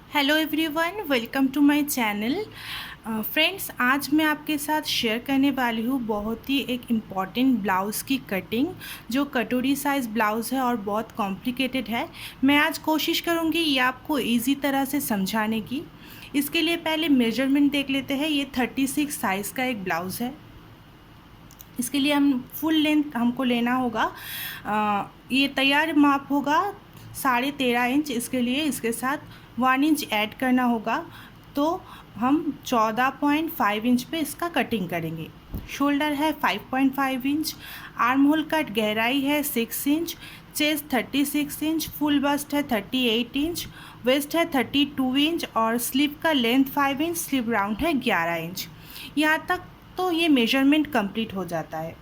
Hello everyone, welcome to my channel. Friends, आज मैं आपके साथ शेयर करने वाली हूँ बहुत ही एक इम्पॉर्टेंट ब्लाउज़ की कटिंग, जो कटोरी साइज़ ब्लाउज़ है और बहुत कॉम्प्लिकेटेड है। मैं आज कोशिश करूँगी ये आपको इजी तरह से समझाने की। इसके लिए पहले मेजरमेंट देख लेते हैं। ये 36 साइज़ का एक ब्लाउज़ है। इसके लिए हम फुल लेंथ हमको लेना होगा। ये तैयार माप होगा 13.5 इंच। इसके लिए इसके साथ 1 इंच ऐड करना होगा, तो हम 14.5 इंच पे इसका कटिंग करेंगे। शोल्डर है 5.5 इंच, आर्म होल कट गहराई है 6 inch, chest 36 inch, full bust है 38 इंच, वेस्ट है 32 इंच और स्लीव का लेंथ 5 इंच, स्लीव राउंड है 11 इंच। यहाँ तक तो ये मेजरमेंट कंप्लीट हो जाता है।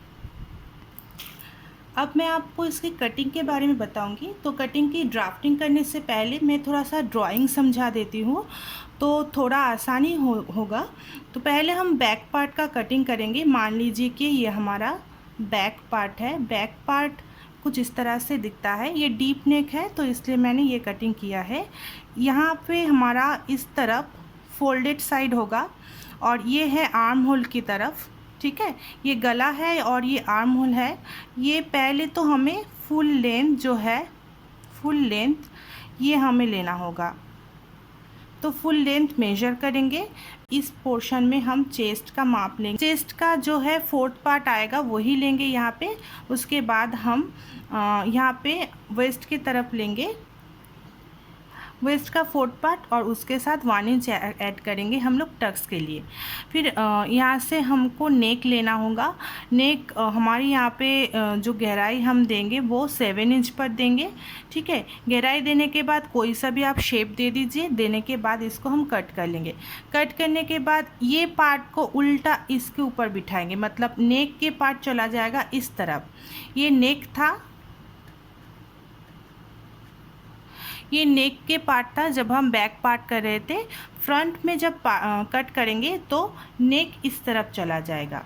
अब मैं आपको इसकी कटिंग के बारे में बताऊंगी। तो कटिंग की ड्राफ्टिंग करने से पहले मैं थोड़ा सा ड्राइंग समझा देती हूँ, तो थोड़ा आसानी होगा। तो पहले हम बैक पार्ट का कटिंग करेंगे। मान लीजिए कि ये हमारा बैक पार्ट है। बैक पार्ट कुछ इस तरह से दिखता है। ये डीप नेक है, तो इसलिए मैंने ये कटिंग किया है। यहाँ पे हमारा इस तरफ फोल्डेड साइड होगा और ये है आर्म होल की तरफ। ठीक है, ये गला है और ये आर्म होल है। ये पहले तो हमें फुल लेंथ जो है, फुल लेंथ ये हमें लेना होगा। तो फुल लेंथ मेजर करेंगे। इस पोर्शन में हम चेस्ट का माप लेंगे। चेस्ट का जो है 4th पार्ट आएगा वही लेंगे यहाँ पे। उसके बाद हम यहाँ पे वेस्ट की तरफ लेंगे, वेस्ट का 4th पार्ट, और उसके साथ 1 इंच ऐड करेंगे हम लोग टक्स के लिए। फिर यहाँ से हमको नेक लेना होगा। नेक हमारी यहाँ पे जो गहराई हम देंगे वो 7 इंच पर देंगे। ठीक है, गहराई देने के बाद कोई सा भी आप शेप दे दीजिए। देने के बाद इसको हम कट कर लेंगे। कट करने के बाद ये पार्ट को उल्टा इसके ऊपर बिठाएंगे, मतलब नेक के पार्ट चला जाएगा इस तरफ। ये नेक था, ये नेक के पार्ट था जब हम बैक पार्ट कर रहे थे। फ्रंट में जब कट करेंगे तो नेक इस तरफ चला जाएगा।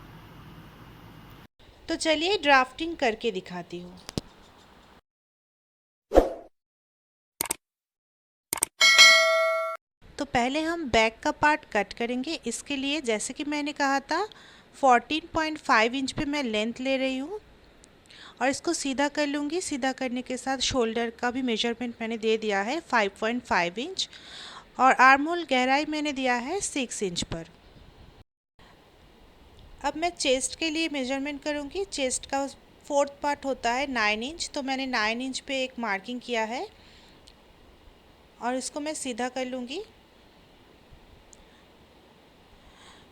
तो चलिए ड्राफ्टिंग करके दिखाती हूँ। तो पहले हम बैक का पार्ट कट करेंगे। इसके लिए जैसे कि मैंने कहा था 14.5 इंच पे मैं लेंथ ले रही हूँ और इसको सीधा कर लूँगी। सीधा करने के साथ शोल्डर का भी मेजरमेंट मैंने दे दिया है 5.5 इंच और आर्म होल गहराई मैंने दिया है 6 इंच पर। अब मैं चेस्ट के लिए मेजरमेंट करूँगी। चेस्ट का 4th पार्ट होता है 9 इंच, तो मैंने 9 इंच पे एक मार्किंग किया है और इसको मैं सीधा कर लूँगी।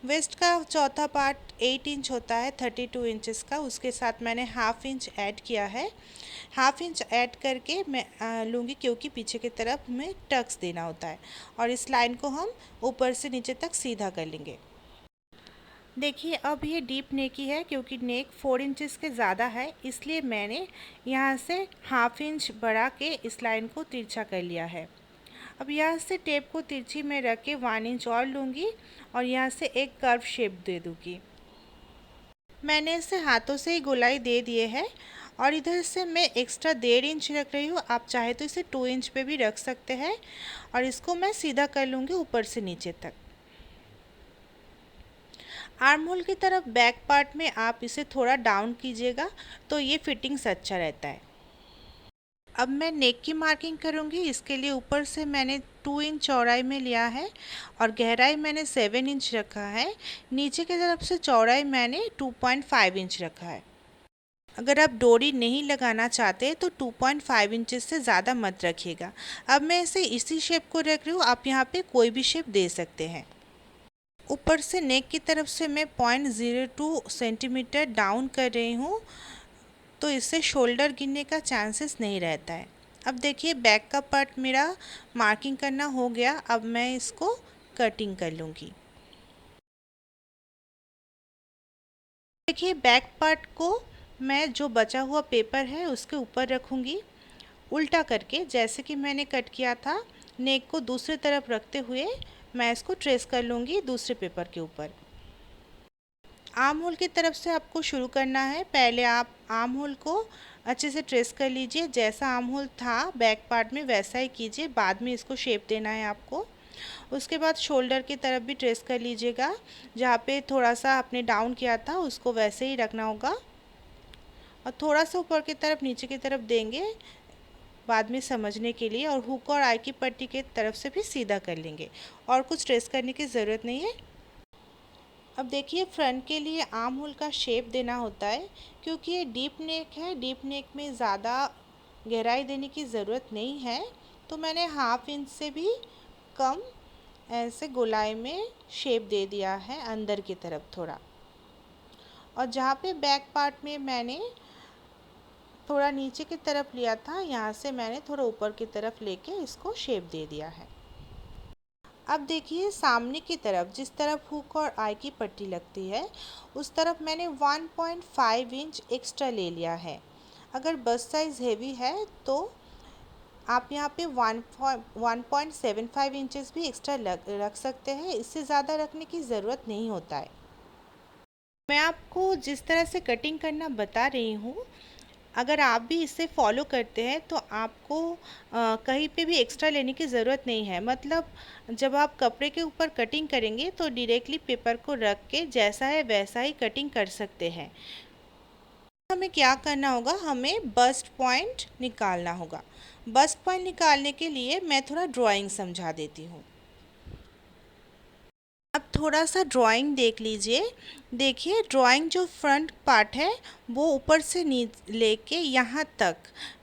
वेस्ट का 4था पार्ट 8 इंच होता है 32 इंचेस का, उसके साथ मैंने हाफ इंच ऐड किया है। हाफ इंच ऐड करके मैं लूँगी, क्योंकि पीछे की तरफ में टक्स देना होता है। और इस लाइन को हम ऊपर से नीचे तक सीधा कर लेंगे। देखिए, अब ये डीप नेक ही है, क्योंकि नेक 4 इंचेस के ज़्यादा है, इसलिए मैंने यहाँ से हाफ इंच बढ़ा के इस लाइन को तिरछा कर लिया है। अब यहाँ से टेप को तिरछी में रख के 1 इंच और लूँगी और यहाँ से एक कर्व शेप दे दूँगी। मैंने इसे हाथों से ही गोलाई दे दिए है और इधर से मैं एक्स्ट्रा 1.5 इंच रख रही हूँ। आप चाहे तो इसे 2 इंच पे भी रख सकते हैं और इसको मैं सीधा कर लूँगी ऊपर से नीचे तक। आर्म होल की तरफ बैक पार्ट में आप इसे थोड़ा डाउन कीजिएगा, तो ये फिटिंग्स अच्छा रहता है। अब मैं नेक की मार्किंग करूँगी। इसके लिए ऊपर से मैंने 2 इंच चौड़ाई में लिया है और गहराई मैंने 7 इंच रखा है। नीचे की तरफ से चौड़ाई मैंने 2.5 इंच रखा है। अगर आप डोरी नहीं लगाना चाहते तो 2.5 इंचेस से ज़्यादा मत रखिएगा। अब मैं इसे इसी शेप को रख रही हूँ, आप यहाँ पे कोई भी शेप दे सकते हैं। ऊपर से नेक की तरफ से मैं 0.02 सेंटीमीटर डाउन कर रही हूँ, तो इससे शोल्डर गिरने का चांसेस नहीं रहता है। अब देखिए, बैक का पार्ट मेरा मार्किंग करना हो गया। अब मैं इसको कटिंग कर लूँगी। देखिए, बैक पार्ट को मैं जो बचा हुआ पेपर है उसके ऊपर रखूँगी उल्टा करके, जैसे कि मैंने कट किया था। नेक को दूसरी तरफ रखते हुए मैं इसको ट्रेस कर लूँगी दूसरे पेपर के ऊपर। आर्म होल की तरफ से आपको शुरू करना है। पहले आप आर्म होल को अच्छे से ट्रेस कर लीजिए। जैसा आर्म होल था बैक पार्ट में वैसा ही कीजिए, बाद में इसको शेप देना है आपको। उसके बाद शोल्डर की तरफ भी ट्रेस कर लीजिएगा, जहाँ पे थोड़ा सा आपने डाउन किया था उसको वैसे ही रखना होगा और थोड़ा सा ऊपर की तरफ नीचे की तरफ देंगे बाद में समझने के लिए, और हुक और आई की पट्टी की तरफ से भी सीधा कर लेंगे और कुछ ट्रेस करने की ज़रूरत नहीं है। अब देखिए फ्रंट के लिए आर्म होल का शेप देना होता है, क्योंकि ये डीप नेक है, डीप नेक में ज़्यादा गहराई देने की ज़रूरत नहीं है, तो मैंने 1/2 इंच से भी कम ऐसे गोलाई में शेप दे दिया है अंदर की तरफ थोड़ा। और जहाँ पे बैक पार्ट में मैंने थोड़ा नीचे की तरफ लिया था, यहाँ से मैंने थोड़ा ऊपर की तरफ लेके इसको शेप दे दिया है। अब देखिए सामने की तरफ जिस तरफ हुक और आई की पट्टी लगती है उस तरफ मैंने 1.5 इंच एक्स्ट्रा ले लिया है। अगर बस्ट साइज़ हेवी है तो आप यहाँ पे 1.75 इंचेस भी एक्स्ट्रा रख सकते हैं, इससे ज़्यादा रखने की ज़रूरत नहीं होता है। मैं आपको जिस तरह से कटिंग करना बता रही हूँ, अगर आप भी इसे फॉलो करते हैं तो आपको कहीं पे भी एक्स्ट्रा लेने की ज़रूरत नहीं है। मतलब जब आप कपड़े के ऊपर कटिंग करेंगे तो डायरेक्टली पेपर को रख के जैसा है वैसा ही कटिंग कर सकते हैं। हमें क्या करना होगा, हमें बस्ट पॉइंट निकालना होगा। बस्ट पॉइंट निकालने के लिए मैं थोड़ा ड्राइंग समझा देती हूँ। अब थोड़ा सा ड्राइंग देख लीजिए। देखिए ड्राइंग जो फ्रंट पार्ट है वो ऊपर से लेके यहाँ तक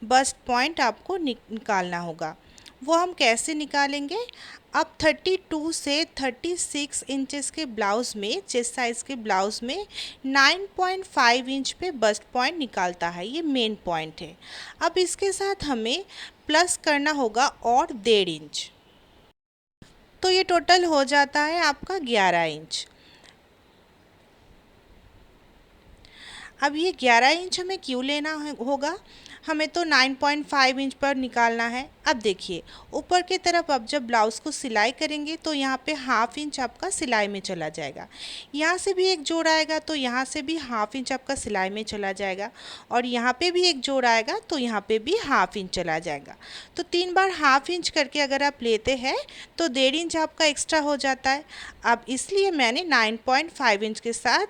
बस्ट पॉइंट आपको निकालना होगा। वो हम कैसे निकालेंगे, अब 32 से 36 इंचेस के ब्लाउज़ में, चेस्ट साइज़ के ब्लाउज़ में 9.5 इंच पे बस्ट पॉइंट निकालता है, ये मेन पॉइंट है। अब इसके साथ हमें प्लस करना होगा और 1.5 इंच, तो ये टोटल हो जाता है आपका 11 इंच। अब ये 11 इंच हमें क्यों लेना होगा, हमें तो 9.5 इंच पर निकालना है। अब देखिए ऊपर की तरफ अब जब ब्लाउज़ को सिलाई करेंगे तो यहाँ पे 1/2 इंच आपका सिलाई में चला जाएगा, यहाँ से भी एक जोड़ आएगा तो यहाँ से भी 1/2 इंच आपका सिलाई में चला जाएगा, और यहाँ पे भी एक जोड़ आएगा तो यहाँ पे भी 1/2 इंच चला जाएगा। तो 3 बार 1/2 इंच करके अगर आप लेते हैं तो 1.5 इंच आपका एक्स्ट्रा हो जाता है। अब इसलिए मैंने 9.5 इंच के साथ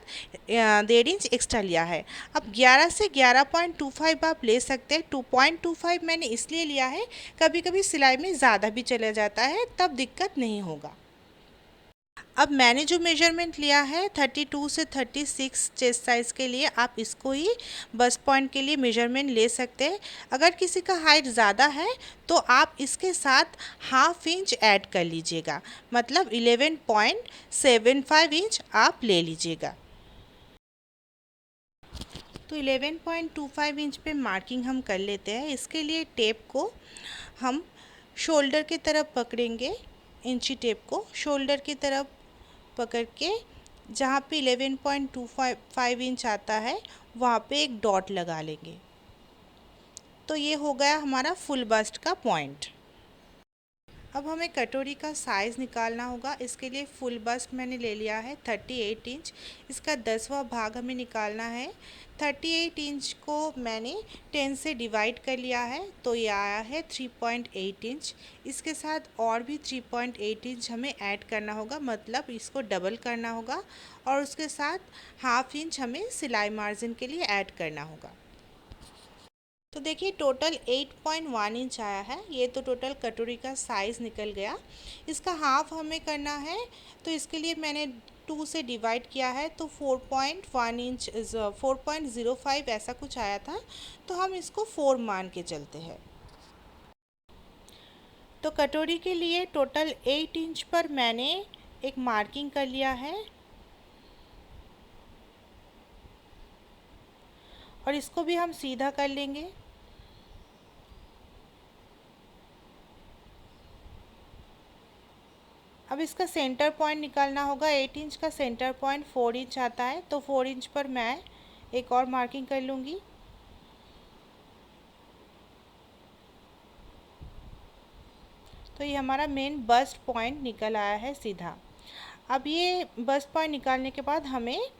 1.5 इंच एक्स्ट्रा लिया है। अब 11 से 11.25 आप ले सकते हैं। 2.25 मैंने इसलिए लिया है, कभी कभी सिलाई में ज़्यादा भी चला जाता है, तब दिक्कत नहीं होगा। अब मैंने जो मेजरमेंट लिया है 32 से 36 चेस्ट साइज़ के लिए, आप इसको ही बस्ट पॉइंट के लिए मेजरमेंट ले सकते हैं। अगर किसी का हाइट ज़्यादा है तो आप इसके साथ 1/2 इंच ऐड कर लीजिएगा, मतलब 11.75 इंच आप ले लीजिएगा। तो 11.25 इंच पे मार्किंग हम कर लेते हैं। इसके लिए टेप को हम शोल्डर की तरफ पकड़ेंगे, इंची टेप को शोल्डर की तरफ पकड़ के जहाँ पे 11.25 इंच आता है वहाँ पे एक डॉट लगा लेंगे। तो ये हो गया हमारा फुल बस्ट का पॉइंट। अब हमें कटोरी का साइज़ निकालना होगा। इसके लिए फुल बस्ट मैंने ले लिया है 38 इंच, इसका 10वां भाग हमें निकालना है। 38 इंच को मैंने 10 से डिवाइड कर लिया है तो ये आया है 3.8 इंच। इसके साथ और भी 3.8 इंच हमें ऐड करना होगा, मतलब इसको डबल करना होगा, और उसके साथ 1/2 इंच हमें सिलाई मार्जिन के लिए ऐड करना होगा। तो देखिए टोटल 8.1 इंच आया है। ये तो टोटल कटोरी का साइज़ निकल गया। इसका हाफ हमें करना है तो इसके लिए मैंने 2 से डिवाइड किया है, तो 4.1 इंच 4.05 ऐसा कुछ आया था, तो हम इसको 4 मान के चलते हैं। तो कटोरी के लिए टोटल 8 इंच पर मैंने एक मार्किंग कर लिया है, और इसको भी हम सीधा कर लेंगे। अब इसका सेंटर पॉइंट निकालना होगा। 8 इंच का सेंटर पॉइंट 4 इंच आता है, तो 4 इंच पर मैं एक और मार्किंग कर लूँगी। तो ये हमारा मेन बस्ट पॉइंट निकल आया है सीधा। अब ये बस्ट पॉइंट निकालने के बाद हमें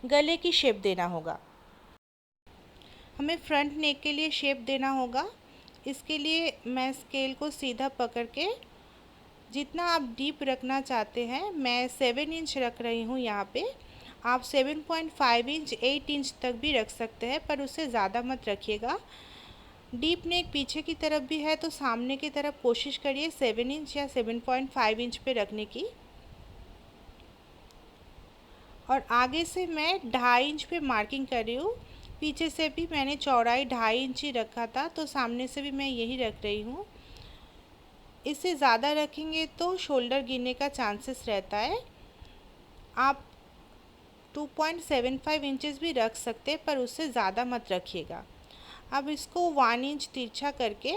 गले की शेप देना होगा। हमें फ्रंट नेक के लिए शेप देना होगा। इसके लिए मैं स्केल को सीधा पकड़ के जितना आप डीप रखना चाहते हैं, मैं 7 इंच रख रही हूँ यहाँ पे। आप 7.5 इंच 8 इंच तक भी रख सकते हैं, पर उससे ज़्यादा मत रखिएगा। डीप नेक पीछे की तरफ भी है तो सामने की तरफ कोशिश करिए 7 इंच या 7.5 इंच पे रखने की। और आगे से मैं 2.5 इंच पे मार्किंग कर रही हूँ। पीछे से भी मैंने चौड़ाई 2.5 इंच ही रखा था, तो सामने से भी मैं यही रख रही हूँ। इससे ज़्यादा रखेंगे तो शोल्डर गिरने का चांसेस रहता है। आप 2.75 इंचेस भी रख सकते हैं, पर उससे ज़्यादा मत रखिएगा। अब इसको 1 इंच तिरछा करके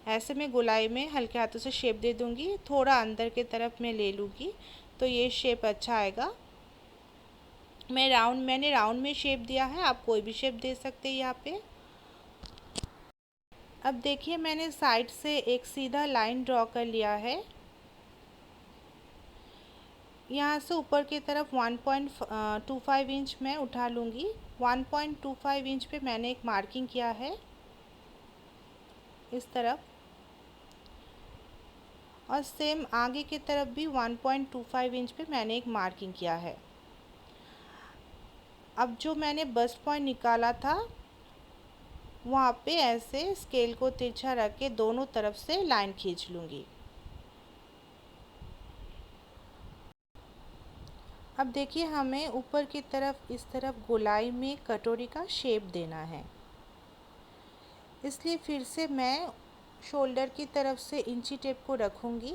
ऐसे मैं गोलाई में हल्के हाथों से शेप दे दूँगी। थोड़ा अंदर के तरफ मैं ले लूँगी तो ये शेप अच्छा आएगा। मैंने राउंड में शेप दिया है, आप कोई भी शेप दे सकते हैं यहाँ पे। अब देखिए मैंने साइड से एक सीधा लाइन ड्रॉ कर लिया है। यहाँ से ऊपर की तरफ 1.25 इंच मैं उठा लूँगी। 1.25 इंच पे मैंने एक मार्किंग किया है इस तरफ, और सेम आगे की तरफ भी 1.25 इंच पे मैंने एक मार्किंग किया है। अब जो मैंने बस्ट पॉइंट निकाला था वहाँ पे ऐसे स्केल को तिरछा रख के दोनों तरफ से लाइन खींच लूँगी। अब देखिए हमें ऊपर की तरफ इस तरफ गोलाई में कटोरी का शेप देना है, इसलिए फिर से मैं शोल्डर की तरफ से इंची टेप को रखूँगी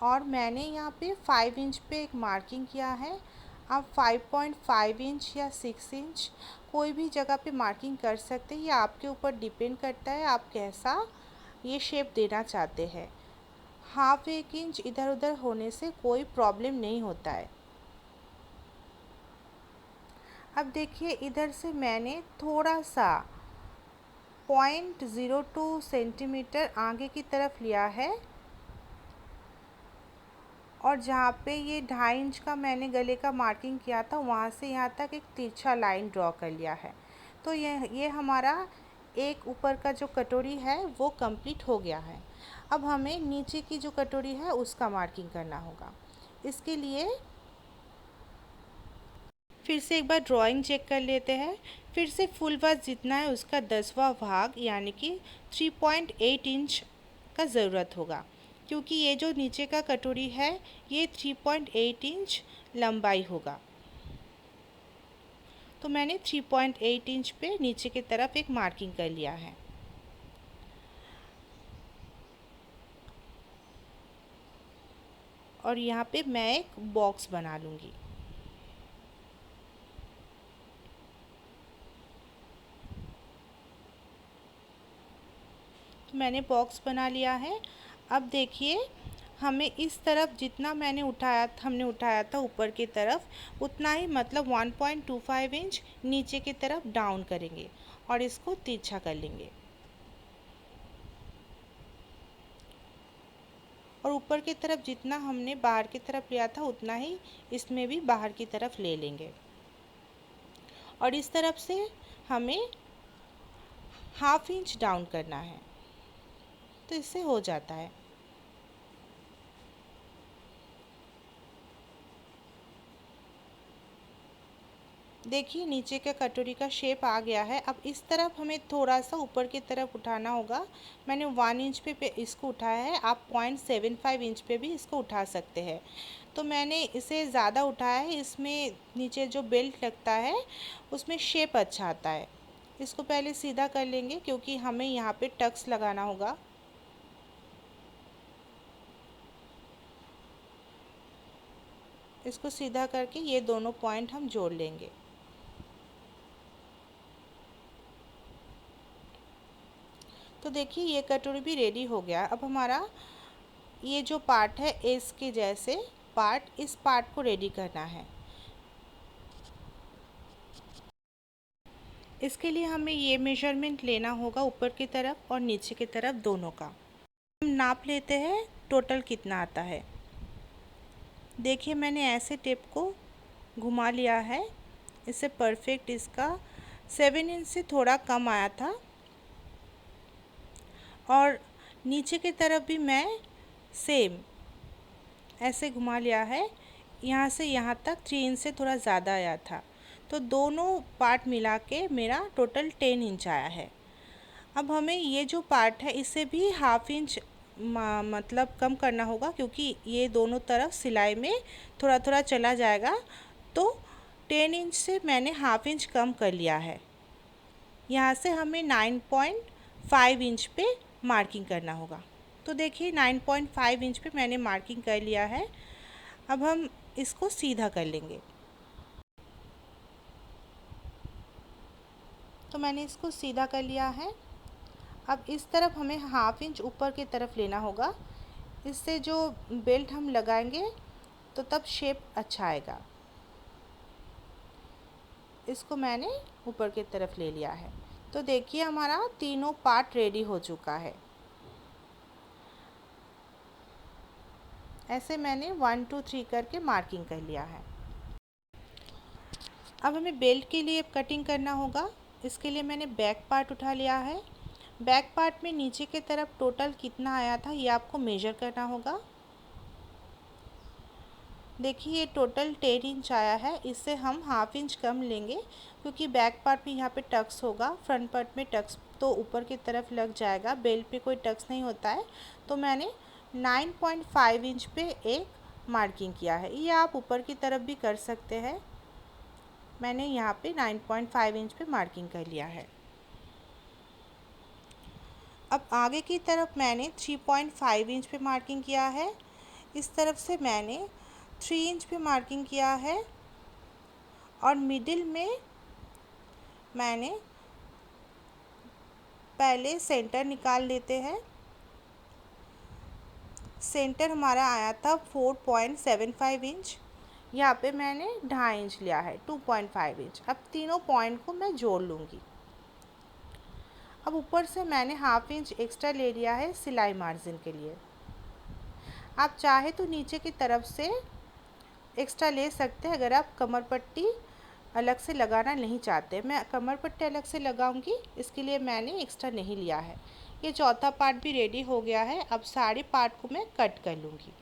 और मैंने यहाँ पे 5 इंच पे एक मार्किंग किया है। आप 5.5 इंच या 6 इंच कोई भी जगह पे मार्किंग कर सकते हैं, ये आपके ऊपर डिपेंड करता है आप कैसा ये शेप देना चाहते हैं। 1/2 इंच इधर उधर होने से कोई प्रॉब्लम नहीं होता है। अब देखिए इधर से मैंने थोड़ा सा 0.02 सेंटीमीटर आगे की तरफ लिया है, और जहाँ पे ये 2.5 इंच का मैंने गले का मार्किंग किया था वहाँ से यहाँ तक एक तिरछा लाइन ड्रॉ कर लिया है। तो ये हमारा एक ऊपर का जो कटोरी है वो कंप्लीट हो गया है। अब हमें नीचे की जो कटोरी है उसका मार्किंग करना होगा। इसके लिए फिर से एक बार ड्राइंग चेक कर लेते हैं। फिर से फुल वास जितना है उसका 10वां भाग यानी कि 3.8 इंच का ज़रूरत होगा, क्योंकि ये जो नीचे का कटोरी है ये 3.8 इंच लंबाई होगा। तो मैंने 3.8 इंच पे नीचे की तरफ एक मार्किंग कर लिया है। और यहाँ पे मैं एक बॉक्स बना लूँगी। तो मैंने बॉक्स बना लिया है। अब देखिए हमें इस तरफ जितना हमने उठाया था ऊपर की तरफ उतना ही, मतलब 1.25 इंच नीचे की तरफ डाउन करेंगे और इसको तिरछा कर लेंगे। और ऊपर की तरफ जितना हमने बाहर की तरफ लिया था उतना ही इसमें भी बाहर की तरफ ले लेंगे। और इस तरफ से हमें 1/2 इंच डाउन करना है, तो इससे हो जाता है। देखिए नीचे का कटोरी का शेप आ गया है। अब इस तरफ हमें थोड़ा सा ऊपर की तरफ उठाना होगा। मैंने 1 इंच पे इसको उठाया है, आप 0.75 इंच पे भी इसको उठा सकते हैं। तो मैंने इसे ज़्यादा उठाया है, इसमें नीचे जो बेल्ट लगता है उसमें शेप अच्छा आता है। इसको पहले सीधा कर लेंगे क्योंकि हमें यहाँ पे टक्स लगाना होगा। इसको सीधा करके ये दोनों पॉइंट हम जोड़ लेंगे। तो देखिए ये कटोरी भी रेडी हो गया। अब हमारा ये जो पार्ट है एस के जैसे पार्ट, इस पार्ट को रेडी करना है। इसके लिए हमें ये मेजरमेंट लेना होगा ऊपर की तरफ और नीचे की तरफ दोनों का। हम नाप लेते हैं टोटल कितना आता है। देखिए मैंने ऐसे टेप को घुमा लिया है, इससे परफेक्ट इसका 7 इंच से थोड़ा कम आया था। और नीचे की तरफ भी मैं सेम ऐसे घुमा लिया है। यहाँ से यहाँ तक 3 इंच से थोड़ा ज़्यादा आया था, तो दोनों पार्ट मिला के मेरा टोटल 10 इंच आया है। अब हमें ये जो पार्ट है इसे भी हाफ इंच मतलब कम करना होगा, क्योंकि ये दोनों तरफ सिलाई में थोड़ा थोड़ा चला जाएगा। तो 10 इंच से मैंने हाफ इंच कम कर लिया है। यहाँ से हमें 9.5 इंच पे मार्किंग करना होगा। तो देखिए 9.5 इंच पे मैंने मार्किंग कर लिया है। अब हम इसको सीधा कर लेंगे। तो मैंने इसको सीधा कर लिया है। अब इस तरफ हमें हाफ इंच ऊपर की तरफ लेना होगा। इससे जो बेल्ट हम लगाएंगे तो तब शेप अच्छा आएगा। इसको मैंने ऊपर की तरफ ले लिया है। तो देखिए हमारा तीनों पार्ट रेडी हो चुका है। ऐसे मैंने 1 2 3 करके मार्किंग कर लिया है। अब हमें बेल्ट के लिए कटिंग करना होगा। इसके लिए मैंने बैक पार्ट उठा लिया है। बैक पार्ट में नीचे की तरफ टोटल कितना आया था ये आपको मेजर करना होगा। देखिए ये टोटल 10 इंच आया है। इससे हम हाफ इंच कम लेंगे, क्योंकि बैक पार्ट में यहाँ पे टक्स होगा। फ्रंट पार्ट में टक्स तो ऊपर की तरफ लग जाएगा, बेल्ट पे कोई टक्स नहीं होता है। तो मैंने 9.5 इंच पे एक मार्किंग किया है। ये आप ऊपर की तरफ भी कर सकते हैं। मैंने यहाँ पे 9.5 इंच पे मार्किंग कर लिया है। अब आगे की तरफ मैंने 3.5 इंच पे मार्किंग किया है। इस तरफ से मैंने 3 इंच पे मार्किंग किया है। और मिडिल में मैंने पहले सेंटर निकाल लेते हैं। सेंटर हमारा आया था 4.75 इंच। यहाँ पे मैंने 2.5 इंच लिया है, 2.5 इंच। अब तीनों पॉइंट को मैं जोड़ लूँगी। अब ऊपर से मैंने हाफ इंच एक्स्ट्रा ले लिया है सिलाई मार्जिन के लिए। आप चाहे तो नीचे की तरफ से एक्स्ट्रा ले सकते हैं, अगर आप कमर पट्टी अलग से लगाना नहीं चाहते। मैं कमर पट्टी अलग से लगाऊंगी, इसके लिए मैंने एक्स्ट्रा नहीं लिया है। ये चौथा पार्ट भी रेडी हो गया है। अब सारे पार्ट को मैं कट कर लूँगी।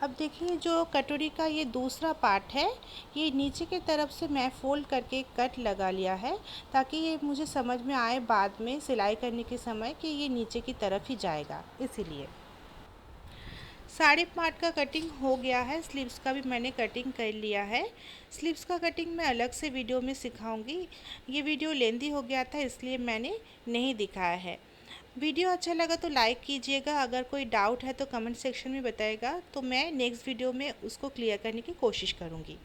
अब देखिए जो कटोरी का ये दूसरा पार्ट है, ये नीचे की तरफ से मैं फोल्ड करके कट लगा लिया है, ताकि ये मुझे समझ में आए बाद में सिलाई करने के समय कि ये नीचे की तरफ ही जाएगा, इसीलिए। सारे पार्ट का कटिंग हो गया है। स्लीव्स का भी मैंने कटिंग कर लिया है। स्लीव्स का कटिंग मैं अलग से वीडियो में सिखाऊंगी। ये वीडियो लेंदी हो गया था, इसलिए मैंने नहीं दिखाया है। वीडियो अच्छा लगा तो लाइक कीजिएगा। अगर कोई डाउट है तो कमेंट सेक्शन में बताइएगा, तो मैं नेक्स्ट वीडियो में उसको क्लियर करने की कोशिश करूँगी।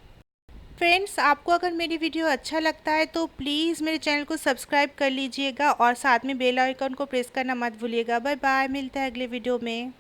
फ्रेंड्स, आपको अगर मेरी वीडियो अच्छा लगता है तो प्लीज़ मेरे चैनल को सब्सक्राइब कर लीजिएगा और साथ में बेल आइकन को प्रेस करना मत भूलिएगा। बाय बाय, मिलते हैं अगले वीडियो में।